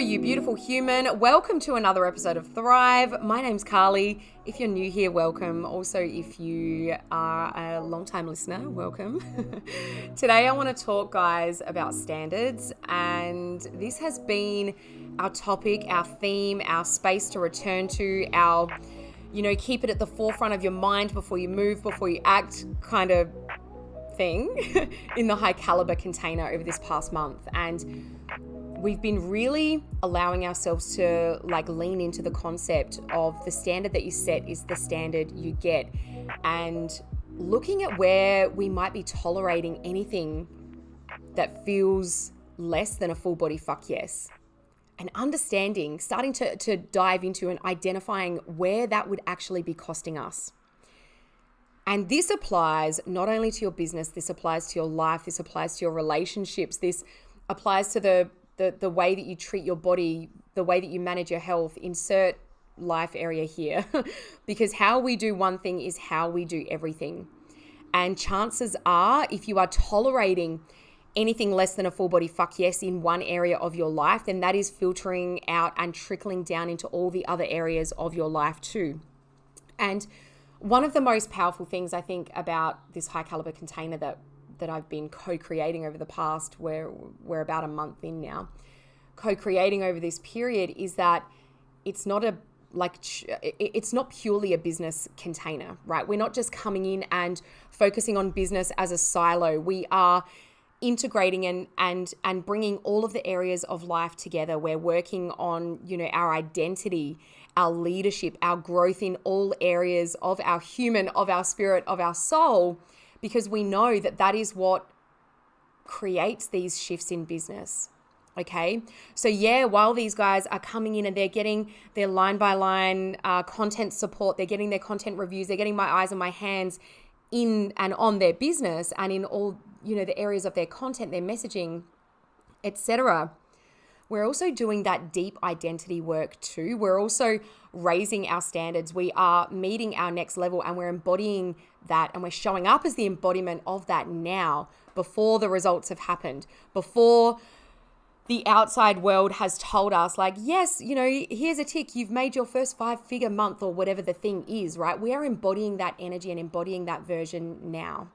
you beautiful human. Welcome to another episode of Thrive. My name's Carly. If you're new here, welcome. Also, if you are a long-time listener, welcome. Today, I want to talk, guys, about standards. And this has been our topic, our theme, our space to return to, our, keep it at the forefront of your mind before you move, before you act kind of thing in the high caliber container over this past month. And we've been really allowing ourselves to lean into the concept of the standard that you set is the standard you get, and looking at where we might be tolerating anything that feels less than a full body fuck yes, and understanding, starting to dive into and identifying where that would actually be costing us. And this applies not only to your business, this applies to your life, this applies to your relationships, this applies to the way that you treat your body, the way that you manage your health. Insert life area here because how we do one thing is how we do everything. And chances are, if you are tolerating anything less than a full body fuck yes in one area of your life, then that is filtering out and trickling down into all the other areas of your life too. And one of the most powerful things I think about this high caliber container that I've been co-creating over the past, we're about a month in now, co-creating over this period, is that it's not purely a business container, right? We're not just coming in and focusing on business as a silo. We are integrating and bringing all of the areas of life together. We're working on, our identity, our leadership, our growth in all areas of our human, of our spirit, of our soul, because we know that that is what creates these shifts in business. Okay. So yeah, while these guys are coming in and they're getting their line by line content support, they're getting their content reviews, they're getting my eyes and my hands in and on their business and in all, the areas of their content, their messaging, etc. We're also doing that deep identity work too. We're also raising our standards. We are meeting our next level and we're embodying that, and we're showing up as the embodiment of that now, before the results have happened, before the outside world has told us yes, here's a tick, you've made your first 5-figure month or whatever the thing is, right? We are embodying that energy and embodying that version now.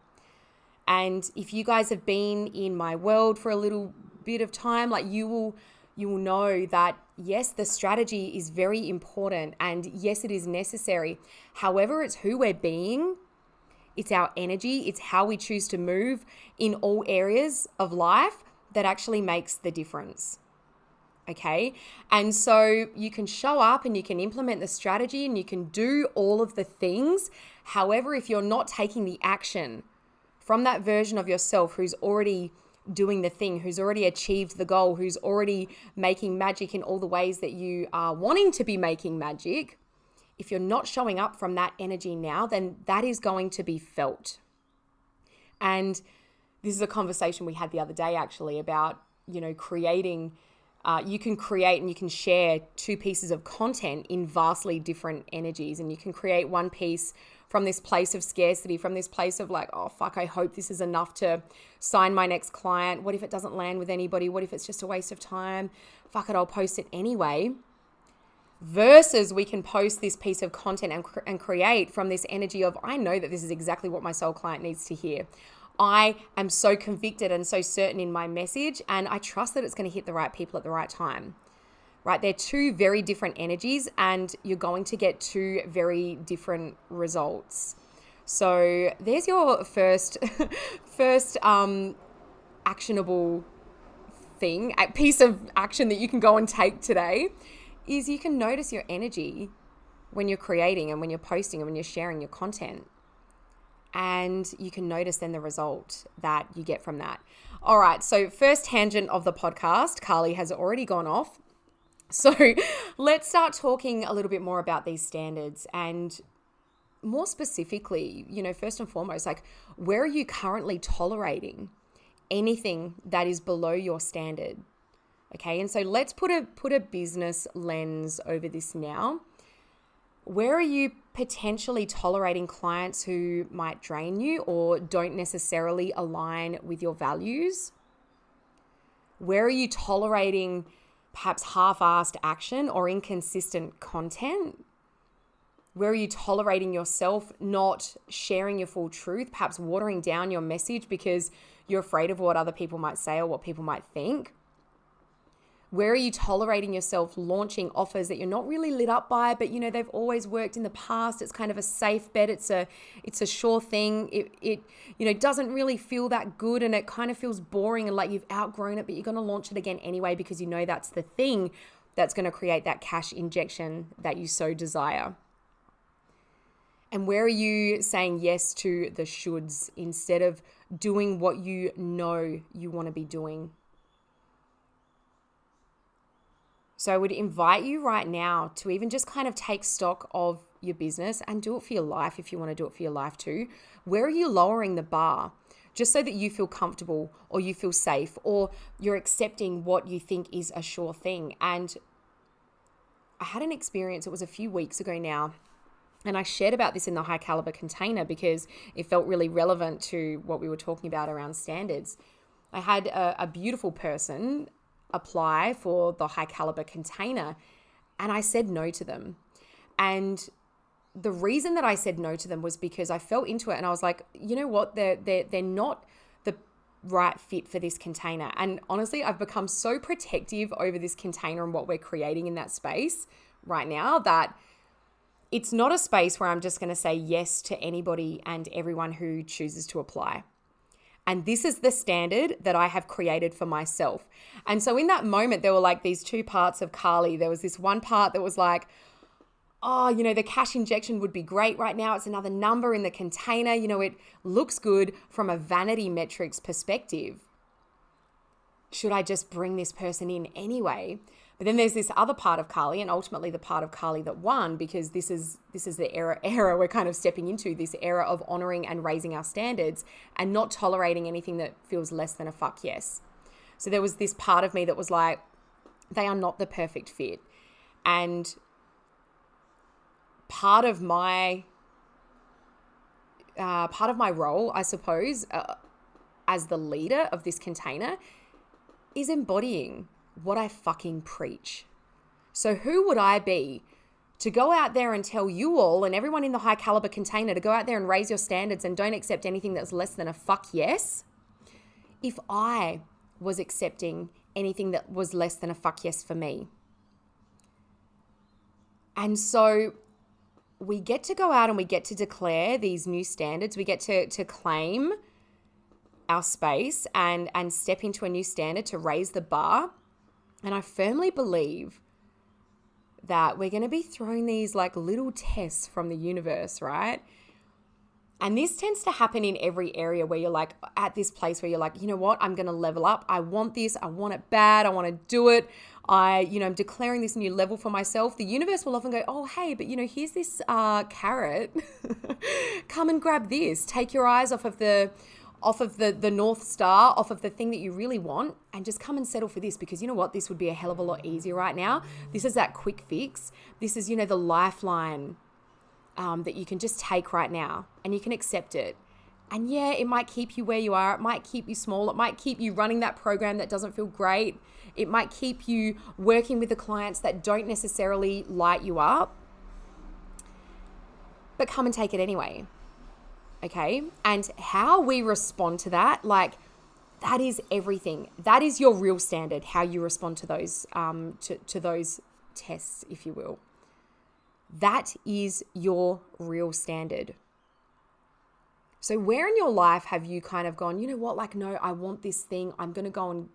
And if you guys have been in my world for a little bit of time, you will know that yes, the strategy is very important and yes, it is necessary. However, it's who we're being, it's our energy, it's how we choose to move in all areas of life that actually makes the difference. Okay. And so you can show up and you can implement the strategy and you can do all of the things. However, if you're not taking the action from that version of yourself who's already doing the thing, who's already achieved the goal, who's already making magic in all the ways that you are wanting to be making magic, if you're not showing up from that energy now, then that is going to be felt. And this is a conversation we had the other day actually about, creating, you can create and you can share 2 pieces of content in vastly different energies. And you can create one piece from this place of scarcity, from this place of oh fuck, I hope this is enough to sign my next client. What if it doesn't land with anybody? What if it's just a waste of time? Fuck it, I'll post it anyway. Versus we can post this piece of content and create from this energy of, I know that this is exactly what my soul client needs to hear. I am so convicted and so certain in my message, and I trust that it's going to hit the right people at the right time. Right? They're 2 very different energies and you're going to get 2 very different results. So there's your first actionable thing, a piece of action that you can go and take today, is you can notice your energy when you're creating and when you're posting and when you're sharing your content. And you can notice then the result that you get from that. All right. So first tangent of the podcast, Carly has already gone off. So let's start talking a little bit more about these standards, and more specifically, first and foremost, where are you currently tolerating anything that is below your standard? Okay. And so let's put a business lens over this now. Where are you potentially tolerating clients who might drain you or don't necessarily align with your values? Where are you tolerating perhaps half-assed action or inconsistent content? Where are you tolerating yourself not sharing your full truth, perhaps watering down your message because you're afraid of what other people might say or what people might think? Where are you tolerating yourself launching offers that you're not really lit up by, but they've always worked in the past? It's kind of a safe bet. It's a sure thing. It doesn't really feel that good, and it kind of feels boring and like you've outgrown it, but you're going to launch it again anyway because that's the thing that's going to create that cash injection that you so desire. And where are you saying yes to the shoulds instead of doing what you know you want to be doing? So I would invite you right now to even just kind of take stock of your business and do it for your life if you want to do it for your life too. Where are you lowering the bar just so that you feel comfortable or you feel safe or you're accepting what you think is a sure thing? And I had an experience, it was a few weeks ago now, and I shared about this in the high caliber container because it felt really relevant to what we were talking about around standards. I had a beautiful person apply for the high caliber container, and I said no to them. And the reason that I said no to them was because I fell into it and I was like, you know what, they're not the right fit for this container. And honestly, I've become so protective over this container and what we're creating in that space right now that it's not a space where I'm just going to say yes to anybody and everyone who chooses to apply. And this is the standard that I have created for myself. And so in that moment, there were like these two parts of Carly. There was this one part that was like, oh, the cash injection would be great right now. It's another number in the container. It looks good from a vanity metrics perspective. Should I just bring this person in anyway? But then there's this other part of Carly, and ultimately the part of Carly that won, because this is the era we're kind of stepping into, this era of honoring and raising our standards and not tolerating anything that feels less than a fuck yes. So there was this part of me that was like, they are not the perfect fit. And part of my role, I suppose, as the leader of this container is embodying what I fucking preach. So who would I be to go out there and tell you all and everyone in the high caliber container to go out there and raise your standards and don't accept anything that's less than a fuck yes, if I was accepting anything that was less than a fuck yes for me? And so we get to go out and we get to declare these new standards. We get to claim our space and step into a new standard to raise the bar. And I firmly believe that we're going to be throwing these like little tests from the universe, right? And this tends to happen in every area where you're like at this place where you're like, you know what, I'm going to level up. I want this. I want it bad. I want to do it. I'm declaring this new level for myself. The universe will often go, oh, hey, but here's this carrot. Come and grab this. Take your eyes off of the North Star, off of the thing that you really want, and just come and settle for this, because you know what? This would be a hell of a lot easier right now. This is that quick fix. This is, the lifeline that you can just take right now and you can accept it. And yeah, it might keep you where you are. It might keep you small. It might keep you running that program that doesn't feel great. It might keep you working with the clients that don't necessarily light you up. But come and take it anyway. Okay? And how we respond to that, like, that is everything. That is your real standard, how you respond to those to those tests, if you will. That is your real standard. So where in your life have you kind of gone, you know what, like, no, I want this thing. I'm going to go and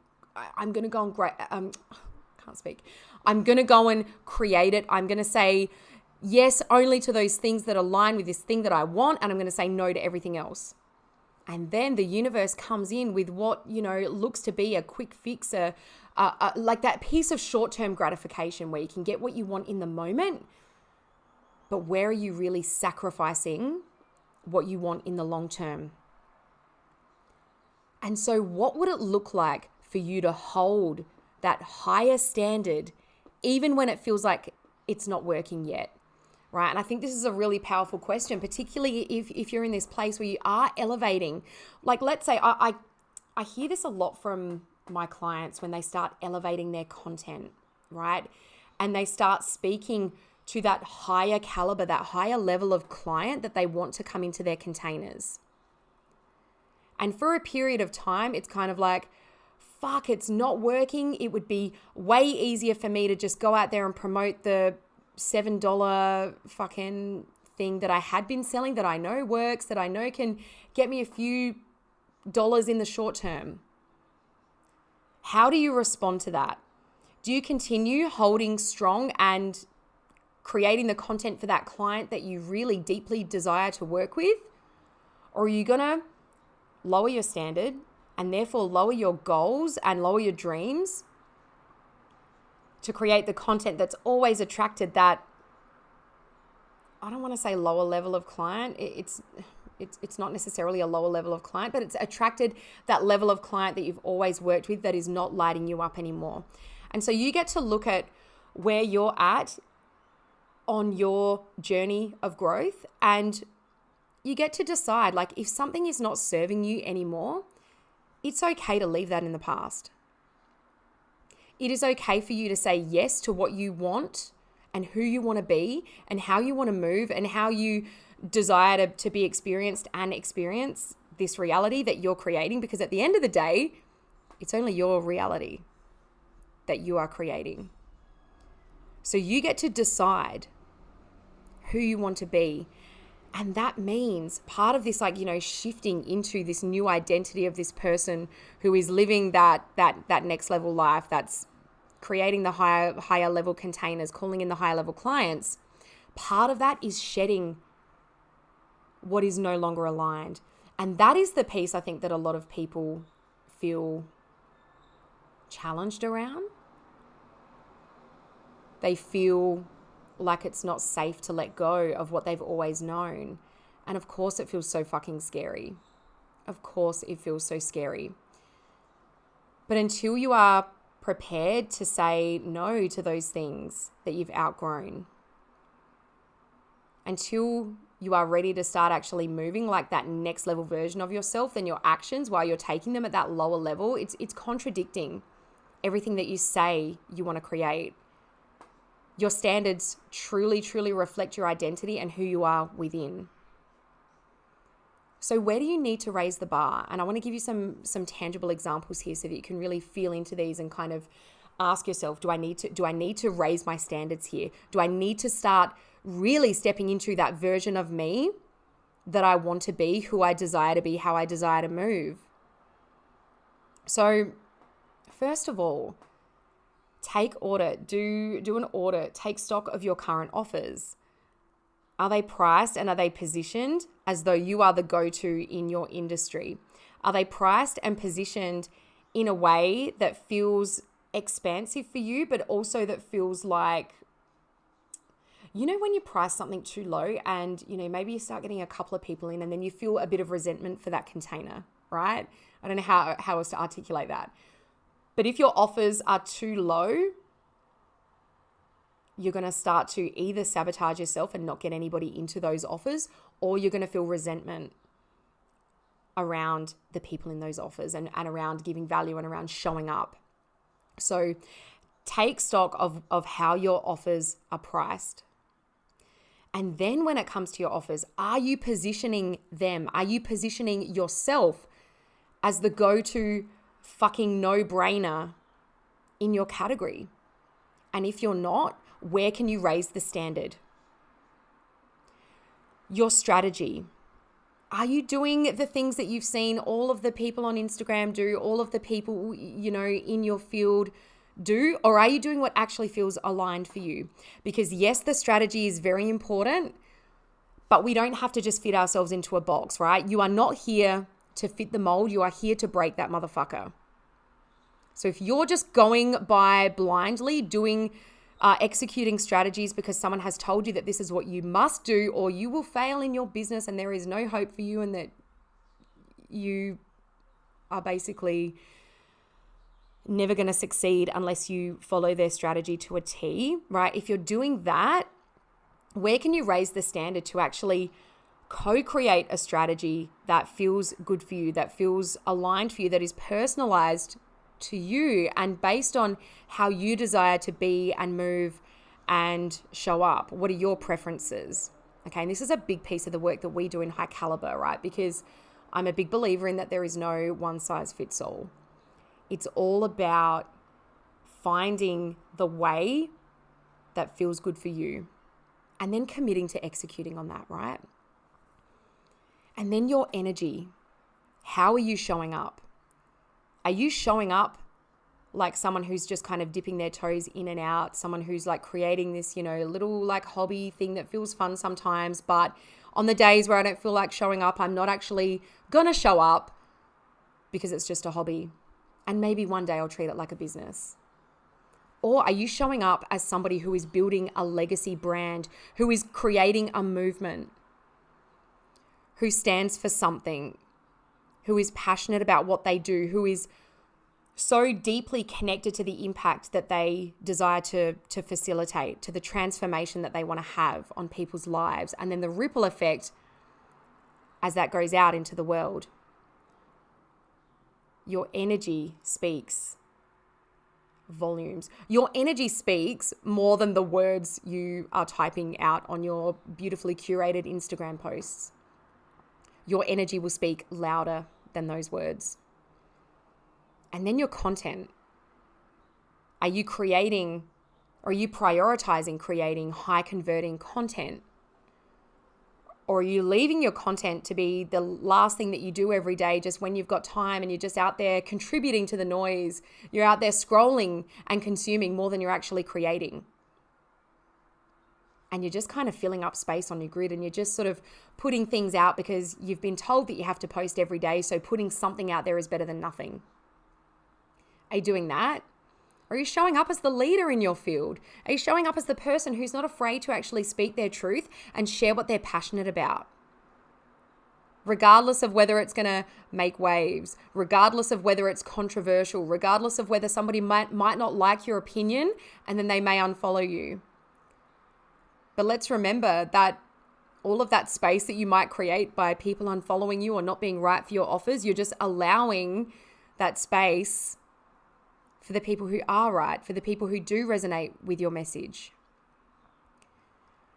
create it. I'm going to say yes only to those things that align with this thing that I want, and I'm going to say no to everything else. And then the universe comes in with what, looks to be a quick fix, like that piece of short-term gratification where you can get what you want in the moment, but where are you really sacrificing what you want in the long term? And so what would it look like for you to hold that higher standard even when it feels like it's not working yet? Right? And I think this is a really powerful question, particularly if you're in this place where you are elevating. Like, let's say I hear this a lot from my clients when they start elevating their content. right? And they start speaking to that higher caliber, that higher level of client that they want to come into their containers. And for a period of time, it's kind of like, fuck, it's not working. It would be way easier for me to just go out there and promote the $7 fucking thing that I had been selling, that I know works, that I know can get me a few dollars in the short term. How do you respond to that? Do you continue holding strong and creating the content for that client that you really deeply desire to work with? Or are you going to lower your standard and therefore lower your goals and lower your dreams to create the content that's always attracted that, I don't want to say lower level of client. It's not necessarily a lower level of client, but it's attracted that level of client that you've always worked with that is not lighting you up anymore. And so you get to look at where you're at on your journey of growth, and you get to decide, like, if something is not serving you anymore, it's okay to leave that in the past. It is okay for you to say yes to what you want and who you want to be and how you want to move and how you desire to be experienced and experience this reality that you're creating, because at the end of the day, it's only your reality that you are creating. So you get to decide who you want to be. And that means part of this, like, you know, shifting into this new identity of this person who is living that next level life, that's creating the higher level containers, calling in the higher level clients. Part of that is shedding what is no longer aligned. And that is the piece I think that a lot of people feel challenged around. They feel like it's not safe to let go of what they've always known. And of course it feels so fucking scary. Of course it feels so scary. But until you are prepared to say no to those things that you've outgrown, until you are ready to start actually moving like that next level version of yourself, then your actions while you're taking them at that lower level, it's contradicting everything that you say you want to create. Your standards truly, truly reflect your identity and who you are within. So where do you need to raise the bar? And I want to give you some tangible examples here so that you can really feel into these and kind of ask yourself, do I need to raise my standards here? Do I need to start really stepping into that version of me that I want to be, who I desire to be, how I desire to move? So first of all, take audit, do an audit, take stock of your current offers. Are they priced and are they positioned as though you are the go-to in your industry? Are they priced and positioned in a way that feels expansive for you, but also that feels like, you know, when you price something too low and, you know, maybe you start getting a couple of people in and then you feel a bit of resentment for that container, right? I don't know how else to articulate that. But if your offers are too low, you're going to start to either sabotage yourself and not get anybody into those offers, or you're going to feel resentment around the people in those offers and around giving value and around showing up. So take stock of how your offers are priced. And then when it comes to your offers, are you positioning them? Are you positioning yourself as the go-to fucking no-brainer in your category? And if you're not, where can you raise the standard? Your strategy. Are you doing the things that you've seen all of the people on Instagram do, all of the people, you know, in your field do? Or are you doing what actually feels aligned for you? Because yes, the strategy is very important, but we don't have to just fit ourselves into a box, right? You are not here to fit the mold. You are here to break that motherfucker. So if you're just going by blindly executing strategies because someone has told you that this is what you must do, or you will fail in your business and there is no hope for you and that you are basically never going to succeed unless you follow their strategy to a T, right? If you're doing that, where can you raise the standard to actually co-create a strategy that feels good for you, that feels aligned for you, that is personalized to you and based on how you desire to be and move and show up. What are your preferences? Okay, and this is a big piece of the work that we do in High Caliber, right? Because I'm a big believer in that there is no one size fits all. It's all about finding the way that feels good for you and then committing to executing on that, right? And then your energy. How are you showing up? Are you showing up like someone who's just kind of dipping their toes in and out, someone who's like creating this, little like hobby thing that feels fun sometimes, but on the days where I don't feel like showing up, I'm not actually gonna show up because it's just a hobby. And maybe one day I'll treat it like a business. Or are you showing up as somebody who is building a legacy brand, who is creating a movement, who stands for something, who is passionate about what they do, who is so deeply connected to the impact that they desire to facilitate, to the transformation that they want to have on people's lives, and then the ripple effect as that goes out into the world. Your energy speaks volumes. Your energy speaks more than the words you are typing out on your beautifully curated Instagram posts. Your energy will speak louder than those words. And then your content. Are you creating, or are you prioritizing creating high converting content? Or are you leaving your content to be the last thing that you do every day just when you've got time and you're just out there contributing to the noise? You're out there scrolling and consuming more than you're actually creating. And you're just kind of filling up space on your grid and you're just sort of putting things out because you've been told that you have to post every day. So putting something out there is better than nothing. Are you doing that? Or are you showing up as the leader in your field? Are you showing up as the person who's not afraid to actually speak their truth and share what they're passionate about? Regardless of whether it's going to make waves, regardless of whether it's controversial, regardless of whether somebody might not like your opinion and then they may unfollow you. But let's remember that all of that space that you might create by people unfollowing you or not being right for your offers, you're just allowing that space for the people who are right, for the people who do resonate with your message.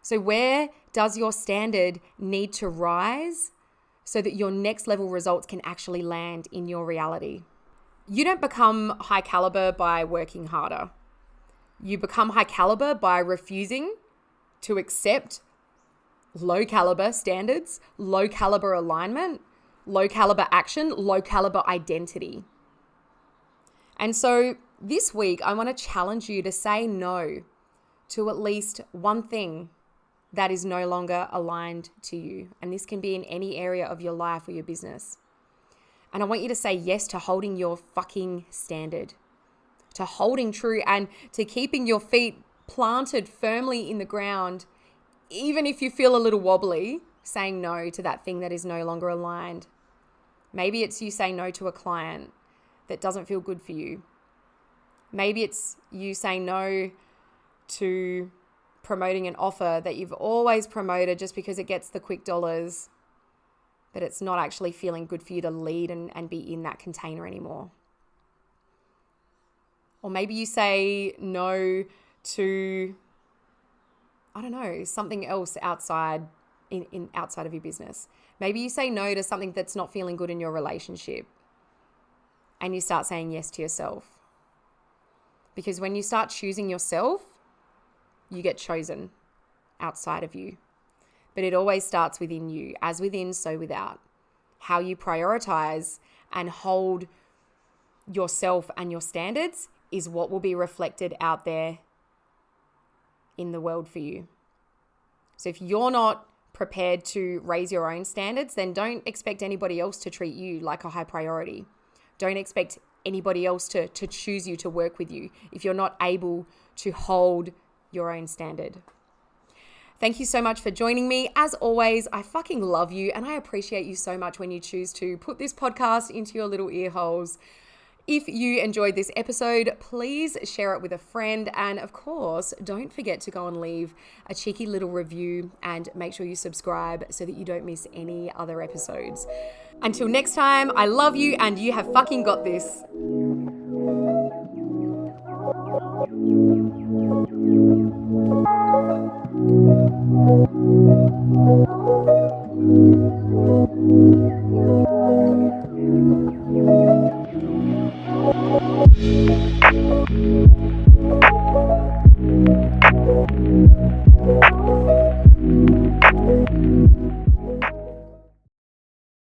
So where does your standard need to rise so that your next level results can actually land in your reality? You don't become high caliber by working harder. You become high caliber by refusing to accept low caliber standards, low caliber alignment, low caliber action, low caliber identity. And so this week, I want to challenge you to say no to at least one thing that is no longer aligned to you. And this can be in any area of your life or your business. And I want you to say yes to holding your fucking standard, to holding true and to keeping your feet planted firmly in the ground, even if you feel a little wobbly, saying no to that thing that is no longer aligned. Maybe it's you saying no to a client that doesn't feel good for you. Maybe it's you saying no to promoting an offer that you've always promoted just because it gets the quick dollars, but it's not actually feeling good for you to lead and be in that container anymore. Or maybe you say no to, I don't know, something else outside outside of your business. Maybe you say no to something that's not feeling good in your relationship and you start saying yes to yourself. Because when you start choosing yourself, you get chosen outside of you. But it always starts within you. As within, so without. How you prioritize and hold yourself and your standards is what will be reflected out there in the world for you. So if you're not prepared to raise your own standards, then don't expect anybody else to treat you like a high priority. Don't expect anybody else to choose you, to work with you, if you're not able to hold your own standard. Thank you so much for joining me. As always, I fucking love you and I appreciate you so much when you choose to put this podcast into your little ear holes. If you enjoyed this episode, please share it with a friend. And of course, don't forget to go and leave a cheeky little review and make sure you subscribe so that you don't miss any other episodes. Until next time, I love you and you have fucking got this.